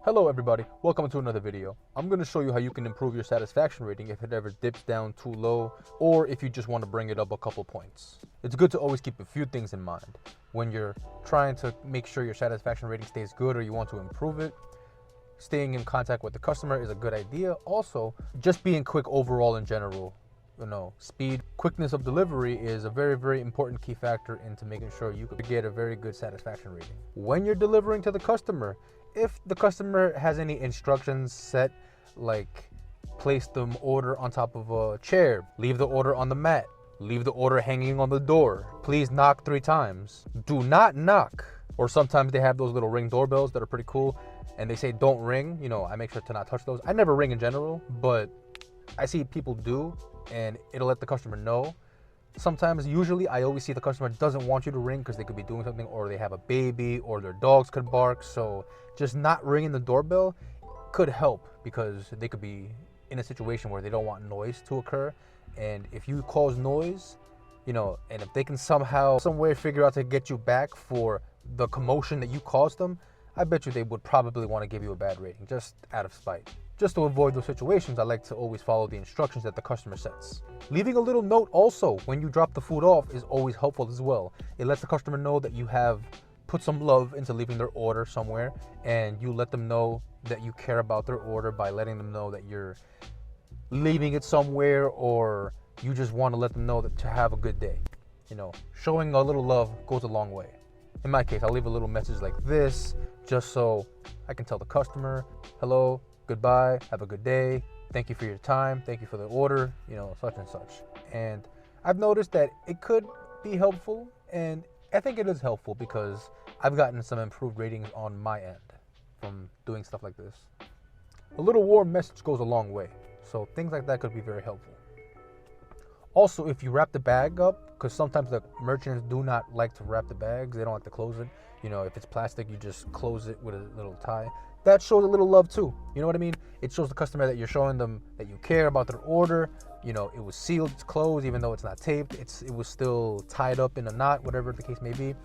Hello everybody, welcome to another video. I'm going to show you how you can improve your satisfaction rating if it ever dips down too low or if you just want to bring it up a couple points. It's good to always keep a few things in mind. When you're trying to make sure your satisfaction rating stays good or you want to improve it, staying in contact with the customer is a good idea. Also, just being quick overall in general. Speed, quickness of delivery is a very important key factor into making sure you get a very good satisfaction rating. When you're delivering to the customer, if the customer has any instructions set, like place the order on top of a chair, leave the order on the mat, leave the order hanging on the door, please knock 3 times, do not knock. Or sometimes they have those little ring doorbells that are pretty cool and they say don't ring. I make sure to not touch those. I never ring in general, but I see people do, and it'll let the customer know. Usually I always see the customer doesn't want you to ring because they could be doing something, or they have a baby, or their dogs could bark. So just not ringing the doorbell could help, because they could be in a situation where they don't want noise to occur. And if you cause noise, and if they can somehow, some way figure out to get you back for the commotion that you caused them, I bet you they would probably want to give you a bad rating, just out of spite. Just to avoid those situations, I like to always follow the instructions that the customer sets. Leaving a little note also when you drop the food off is always helpful as well. It lets the customer know that you have put some love into leaving their order somewhere, and you let them know that you care about their order by letting them know that you're leaving it somewhere, or you just want to let them know that to have a good day. Showing a little love goes a long way. In my case, I'll leave a little message like this, just so I can tell the customer, hello, goodbye, have a good day, thank you for your time, thank you for the order, such and such. And I've noticed that it could be helpful, and I think it is helpful because I've gotten some improved ratings on my end from doing stuff like this. A little warm message goes a long way, so things like that could be very helpful. Also, if you wrap the bag up, because sometimes the merchants do not like to wrap the bags, they don't like to close it. If it's plastic, you just close it with a little tie. That shows a little love too. You know what I mean? It shows the customer that you're showing them that you care about their order. It was sealed, it's closed, even though it's not taped. It was still tied up in a knot, whatever the case may be.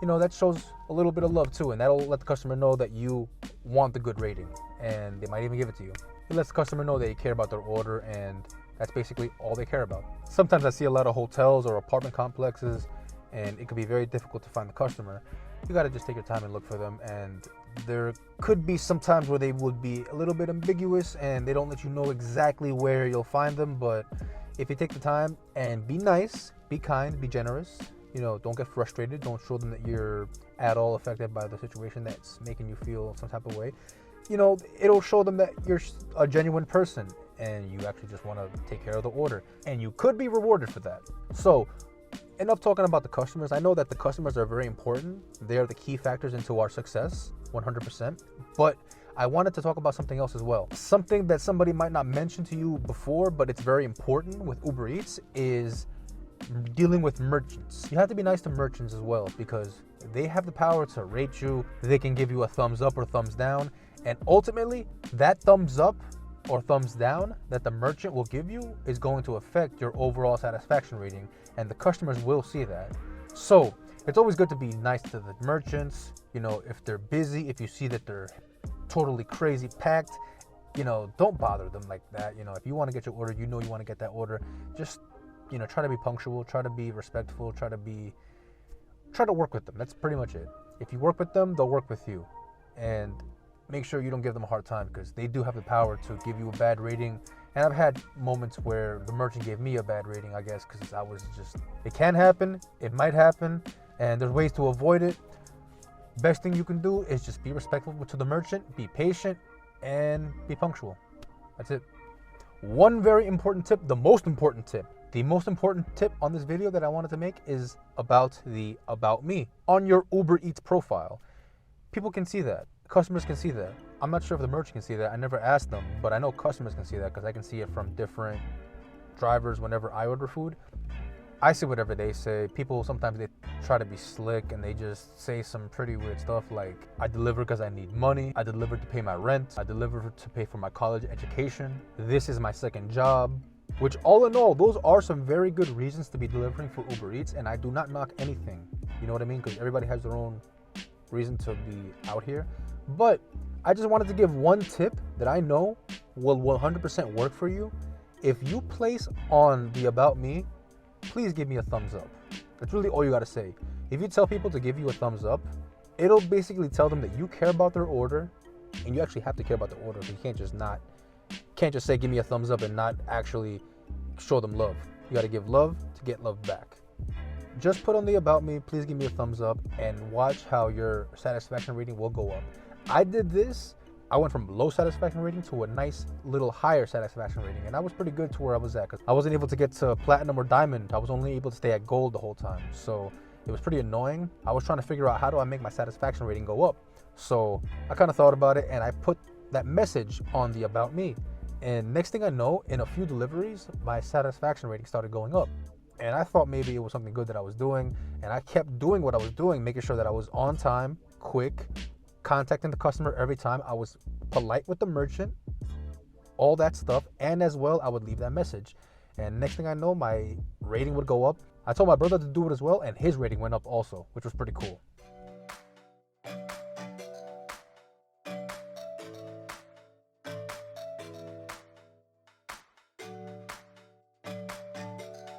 That shows a little bit of love too, and that'll let the customer know that you want the good rating, and they might even give it to you. It lets the customer know that you care about their order, and that's basically all they care about. Sometimes I see a lot of hotels or apartment complexes, and it could be very difficult to find the customer. You gotta just take your time and look for them, and there could be some times where they would be a little bit ambiguous and they don't let you know exactly where you'll find them. But if you take the time and be nice, be kind, be generous, don't get frustrated, don't show them that you're at all affected by the situation that's making you feel some type of way. It'll show them that you're a genuine person and you actually just want to take care of the order, and you could be rewarded for that. So enough talking about the customers. I know that the customers are very important. They are the key factors into our success, 100%. But I wanted to talk about something else as well. Something that somebody might not mention to you before, but it's very important with Uber Eats, is dealing with merchants. You have to be nice to merchants as well, because they have the power to rate you. They can give you a thumbs up or thumbs down. And ultimately, that thumbs up or thumbs down that the merchant will give you is going to affect your overall satisfaction rating, and the customers will see that. So it's always good to be nice to the merchants. If they're busy, if you see that they're totally crazy packed, don't bother them like that. If you want to get your order, you want to get that order, just try to be punctual, try to be respectful, try to work with them. That's pretty much it. If you work with them, they'll work with you. And make sure you don't give them a hard time, because they do have the power to give you a bad rating. And I've had moments where the merchant gave me a bad rating, I guess, because it can happen, it might happen, and there's ways to avoid it. Best thing you can do is just be respectful to the merchant, be patient, and be punctual. That's it. One very important tip, the most important tip on this video that I wanted to make is about the About Me on your Uber Eats profile. People can see that. Customers can see that. I'm not sure if the merchant can see that. I never asked them, but I know customers can see that because I can see it from different drivers whenever I order food. I see whatever they say. People, sometimes they try to be slick and they just say some pretty weird stuff like, I deliver because I need money. I deliver to pay my rent. I deliver to pay for my college education. This is my second job. Which, all in all, those are some very good reasons to be delivering for Uber Eats, and I do not knock anything. You know what I mean? Because everybody has their own reason to be out here. But I just wanted to give one tip that I know will 100% work for you. If you place on the About Me, please give me a thumbs up. That's really all you gotta say. If you tell people to give you a thumbs up, it'll basically tell them that you care about their order, and you actually have to care about the order. You can't just say give me a thumbs up and not actually show them love. You gotta give love to get love back. Just put on the About Me, please give me a thumbs up, and watch how your satisfaction rating will go up. I did this. I went from low satisfaction rating to a nice little higher satisfaction rating, and I was pretty good to where I was at, because I wasn't able to get to platinum or diamond. I was only able to stay at gold the whole time, so it was pretty annoying. I was trying to figure out, how do I make my satisfaction rating go up? So I kind of thought about it, and I put that message on the About Me, and next thing I know, in a few deliveries, my satisfaction rating started going up. And I thought maybe it was something good that I was doing, and I kept doing what I was doing, making sure that I was on time, quick, contacting the customer every time. I was polite with the merchant, all that stuff, and as well, I would leave that message. And next thing I know, my rating would go up. I told my brother to do it as well, and his rating went up also, which was pretty cool.